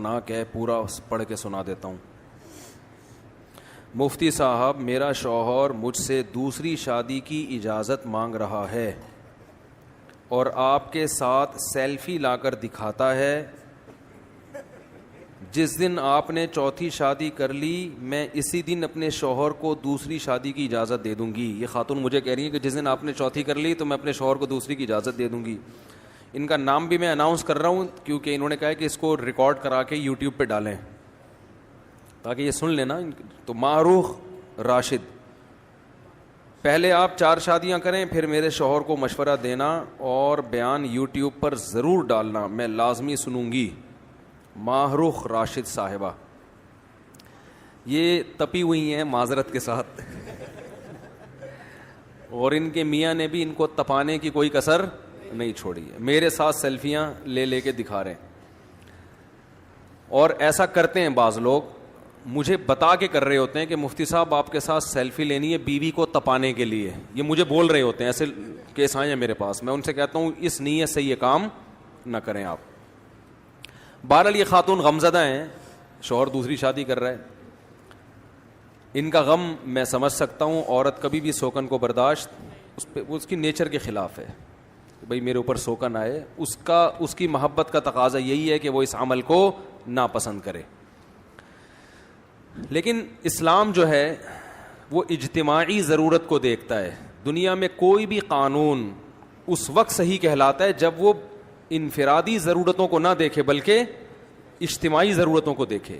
خطرناک ہے, پورا پڑھ کے سنا دیتا ہوں. مفتی صاحب, میرا شوہر مجھ سے دوسری شادی کی اجازت مانگ رہا ہے اور آپ کے ساتھ سیلفی لا کر دکھاتا ہے. جس دن آپ نے چوتھی شادی کر لی, میں اسی دن اپنے شوہر کو دوسری شادی کی اجازت دے دوں گی. یہ خاتون مجھے کہہ رہی ہے کہ جس دن آپ نے چوتھی کر لی تو میں اپنے شوہر کو دوسری کی اجازت دے دوں گی. ان کا نام بھی میں اناؤنس کر رہا ہوں کیونکہ انہوں نے کہا ہے کہ اس کو ریکارڈ کرا کے یوٹیوب پہ ڈالیں تاکہ یہ سن لینا. تو معروف راشد, پہلے آپ 4 شادیاں کریں, پھر میرے شوہر کو مشورہ دینا اور بیان یوٹیوب پر ضرور ڈالنا, میں لازمی سنوں گی. معروف راشد صاحبہ, یہ تپی ہوئی ہیں معذرت کے ساتھ اور ان کے میاں نے بھی ان کو تپانے کی کوئی کسر نہیں چھوڑی ہے. میرے ساتھ سیلفیاں لے کے دکھا رہے ہیں, اور ایسا کرتے ہیں بعض لوگ, مجھے بتا کے کر رہے ہوتے ہیں کہ مفتی صاحب آپ کے ساتھ سیلفی لینی ہے بیوی کو تپانے کے لیے. یہ مجھے بول رہے ہوتے ہیں, ایسے کیس آئے ہیں میرے پاس. میں ان سے کہتا ہوں اس نیت سے یہ کام نہ کریں آپ. بہرحال یہ خاتون غمزدہ ہیں, شوہر دوسری شادی کر رہا ہے, ان کا غم میں سمجھ سکتا ہوں. عورت کبھی بھی سوکن کو برداشت, اس کی نیچر کے خلاف ہے, بھئی میرے اوپر سوکن آئے. اس کی محبت کا تقاضا یہی ہے کہ وہ اس عمل کو ناپسند کرے. لیکن اسلام جو ہے وہ اجتماعی ضرورت کو دیکھتا ہے. دنیا میں کوئی بھی قانون اس وقت صحیح کہلاتا ہے جب وہ انفرادی ضرورتوں کو نہ دیکھے بلکہ اجتماعی ضرورتوں کو دیکھے.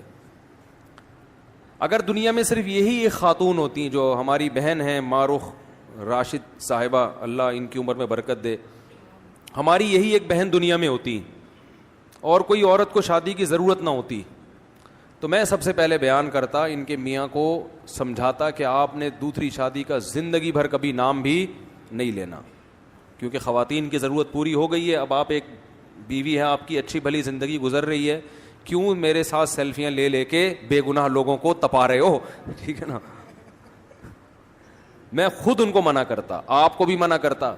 اگر دنیا میں صرف یہی ایک خاتون ہوتی جو ہماری بہن ہیں معروف راشد صاحبہ, اللہ ان کی عمر میں برکت دے, ہماری یہی ایک بہن دنیا میں ہوتی اور کوئی عورت کو شادی کی ضرورت نہ ہوتی, تو میں سب سے پہلے بیان کرتا, ان کے میاں کو سمجھاتا کہ آپ نے دوسری شادی کا زندگی بھر کبھی نام بھی نہیں لینا, کیونکہ خواتین کی ضرورت پوری ہو گئی ہے. اب آپ ایک بیوی ہے, آپ کی اچھی بھلی زندگی گزر رہی ہے, کیوں میرے ساتھ سیلفیاں لے کے بے گناہ لوگوں کو تپا رہے ہو؟ ٹھیک ہے نا. میں خود ان کو منع کرتا, آپ کو بھی منع کرتا.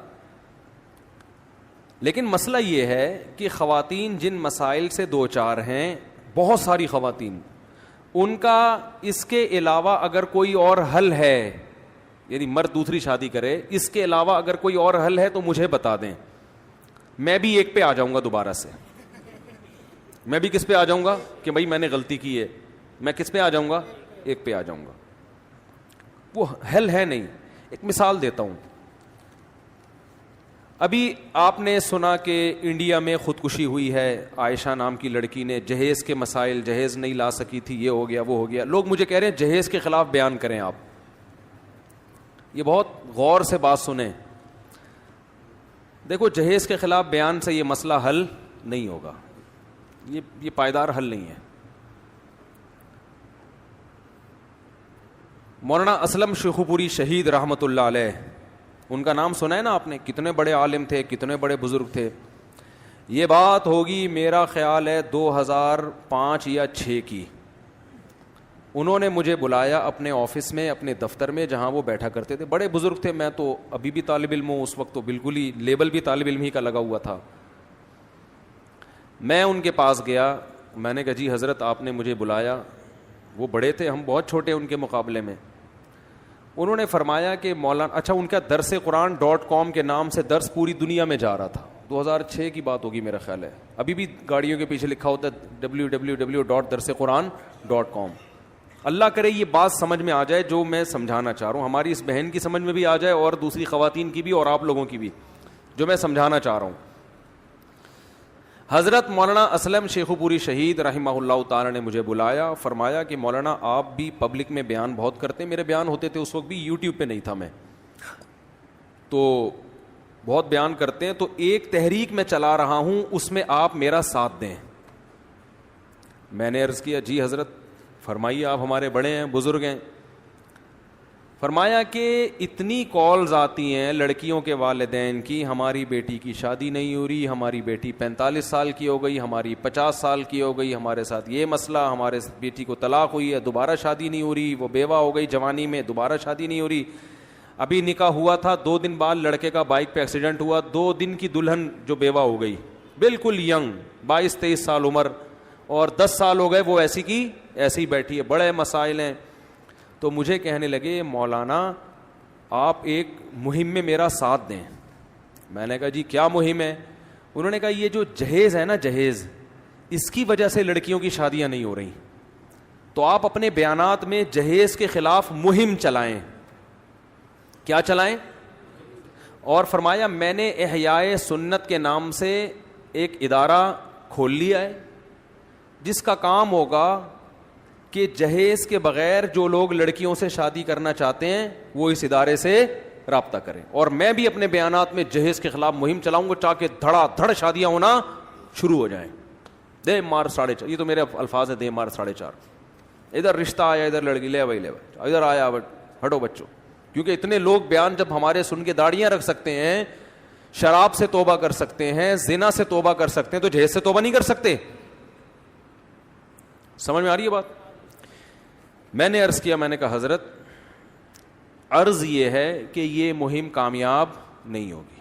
لیکن مسئلہ یہ ہے کہ خواتین جن مسائل سے دو چار ہیں, بہت ساری خواتین, ان کا اس کے علاوہ اگر کوئی اور حل ہے, یعنی مرد دوسری شادی کرے, اس کے علاوہ اگر کوئی اور حل ہے تو مجھے بتا دیں, میں بھی ایک پہ آ جاؤں گا دوبارہ سے. میں بھی کس پہ آ جاؤں گا کہ بھائی میں نے غلطی کی ہے, میں کس پہ آ جاؤں گا, ایک پہ آ جاؤں گا. وہ حل ہے نہیں. ایک مثال دیتا ہوں. ابھی آپ نے سنا کہ انڈیا میں خودکشی ہوئی ہے, عائشہ نام کی لڑکی نے, جہیز کے مسائل, جہیز نہیں لا سکی تھی, یہ ہو گیا وہ ہو گیا. لوگ مجھے کہہ رہے ہیں جہیز کے خلاف بیان کریں آپ. یہ بہت غور سے بات سنیں. دیکھو, جہیز کے خلاف بیان سے یہ مسئلہ حل نہیں ہوگا, یہ پائیدار حل نہیں ہے. مولانا اسلم شیخو پوری شہید رحمۃ اللہ علیہ, ان کا نام سنا ہے نا آپ نے, کتنے بڑے عالم تھے, کتنے بڑے بزرگ تھے. یہ بات ہوگی میرا خیال ہے 2005 یا 6 کی. انہوں نے مجھے بلایا اپنے آفس میں, اپنے دفتر میں, جہاں وہ بیٹھا کرتے تھے. بڑے بزرگ تھے, میں تو ابھی بھی طالب علم ہوں, اس وقت تو بالکل ہی لیبل بھی طالب علم ہی کا لگا ہوا تھا. میں ان کے پاس گیا, میں نے کہا جی حضرت آپ نے مجھے بلایا. وہ بڑے تھے, ہم بہت چھوٹے ان کے مقابلے میں. انہوں نے فرمایا کہ مولانا, اچھا ان کا درس قرآن.com کے نام سے درس پوری دنیا میں جا رہا تھا. 2006 کی بات ہوگی میرا خیال ہے. ابھی بھی گاڑیوں کے پیچھے لکھا ہوتا ہے www.darsequran.com. اللہ کرے یہ بات سمجھ میں آ جائے جو میں سمجھانا چاہ رہا ہوں, ہماری اس بہن کی سمجھ میں بھی آ جائے اور دوسری خواتین کی بھی اور آپ لوگوں کی بھی, جو میں سمجھانا چاہ رہا ہوں. حضرت مولانا اسلم شیخو پوری شہید رحمہ اللہ تعالی نے مجھے بلایا, فرمایا کہ مولانا آپ بھی پبلک میں بیان بہت کرتے ہیں. میرے بیان ہوتے تھے اس وقت بھی, یوٹیوب پہ نہیں تھا میں, تو بہت بیان کرتے ہیں, تو ایک تحریک میں چلا رہا ہوں, اس میں آپ میرا ساتھ دیں. میں نے عرض کیا جی حضرت فرمائیے, آپ ہمارے بڑے ہیں, بزرگ ہیں. فرمایا کہ اتنی کالز آتی ہیں لڑکیوں کے والدین کی, ہماری بیٹی کی شادی نہیں ہو رہی, ہماری بیٹی 45 سال کی ہو گئی, ہماری 50 سال کی ہو گئی, ہمارے ساتھ یہ مسئلہ, ہمارے بیٹی کو طلاق ہوئی ہے, دوبارہ شادی نہیں ہو رہی, وہ بیوہ ہو گئی جوانی میں, دوبارہ شادی نہیں ہو رہی. ابھی نکاح ہوا تھا, 2 دن بعد لڑکے کا بائک پہ ایکسیڈنٹ ہوا, 2 دن کی دلہن جو بیوہ ہو گئی, بالکل ینگ, 22-23 سال عمر, اور 10 سال ہو گئے وہ ایسی کی ایسی بیٹھی ہے, بڑے مسائل ہیں. تو مجھے کہنے لگے مولانا آپ ایک مہم میں میرا ساتھ دیں. میں نے کہا جی کیا مہم ہے؟ انہوں نے کہا یہ جو جہیز ہے نا, جہیز, اس کی وجہ سے لڑکیوں کی شادیاں نہیں ہو رہی, تو آپ اپنے بیانات میں جہیز کے خلاف مہم چلائیں. کیا چلائیں؟ اور فرمایا میں نے احیاء سنت کے نام سے ایک ادارہ کھول لیا ہے جس کا کام ہوگا کہ جہیز کے بغیر جو لوگ لڑکیوں سے شادی کرنا چاہتے ہیں وہ اس ادارے سے رابطہ کریں, اور میں بھی اپنے بیانات میں جہیز کے خلاف مہم چلاؤں گا تاکہ دھڑا دھڑ شادیاں ہونا شروع ہو جائیں. دے مار 4.5, یہ تو میرے الفاظ ہیں, دے مار 4.5. ادھر رشتہ آیا, ادھر لڑکی, لے بھائی لے بھائی, ادھر آیا ہٹو بچوں. کیونکہ اتنے لوگ بیان جب ہمارے سن کے داڑیاں رکھ سکتے ہیں, شراب سے توبہ کر سکتے ہیں, زنا سے توبہ کر سکتے ہیں, تو جہیز سے توبہ نہیں کر سکتے؟ سمجھ میں آ رہی ہے بات؟ میں نے عرض کیا, میں نے کہا حضرت عرض یہ ہے کہ یہ مہم کامیاب نہیں ہوگی,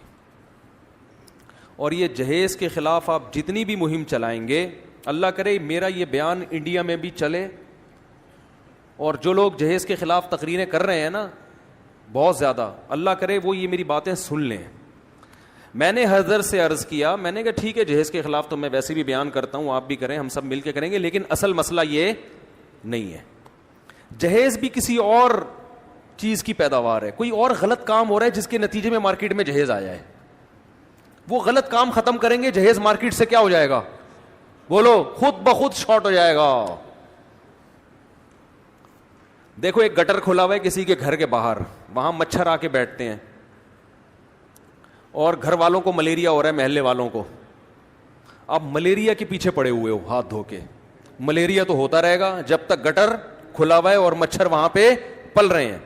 اور یہ جہیز کے خلاف آپ جتنی بھی مہم چلائیں گے, اللہ کرے میرا یہ بیان انڈیا میں بھی چلے, اور جو لوگ جہیز کے خلاف تقریریں کر رہے ہیں نا بہت زیادہ, اللہ کرے وہ یہ میری باتیں سن لیں. میں نے حضرت سے عرض کیا, میں نے کہا ٹھیک ہے جہیز کے خلاف تو میں ویسے بھی بیان کرتا ہوں, آپ بھی کریں, ہم سب مل کے کریں گے, لیکن اصل مسئلہ یہ نہیں ہے. جہیز بھی کسی اور چیز کی پیداوار ہے, کوئی اور غلط کام ہو رہا ہے جس کے نتیجے میں مارکیٹ میں جہیز آیا ہے. وہ غلط کام ختم کریں گے, جہیز مارکیٹ سے کیا ہو جائے گا؟ بولو, خود بخود شارٹ ہو جائے گا. دیکھو ایک گٹر کھلا ہوا ہے کسی کے گھر کے باہر, وہاں مچھر آ کے بیٹھتے ہیں, اور گھر والوں کو ملیریا ہو رہا ہے, محلے والوں کو. آپ ملیریا کے پیچھے پڑے ہوئے ہو ہاتھ دھو کے, ملیریا تو ہوتا رہے گا جب تک گٹر کھلا ہوا ہے اور مچھر وہاں پہ پل رہے ہیں.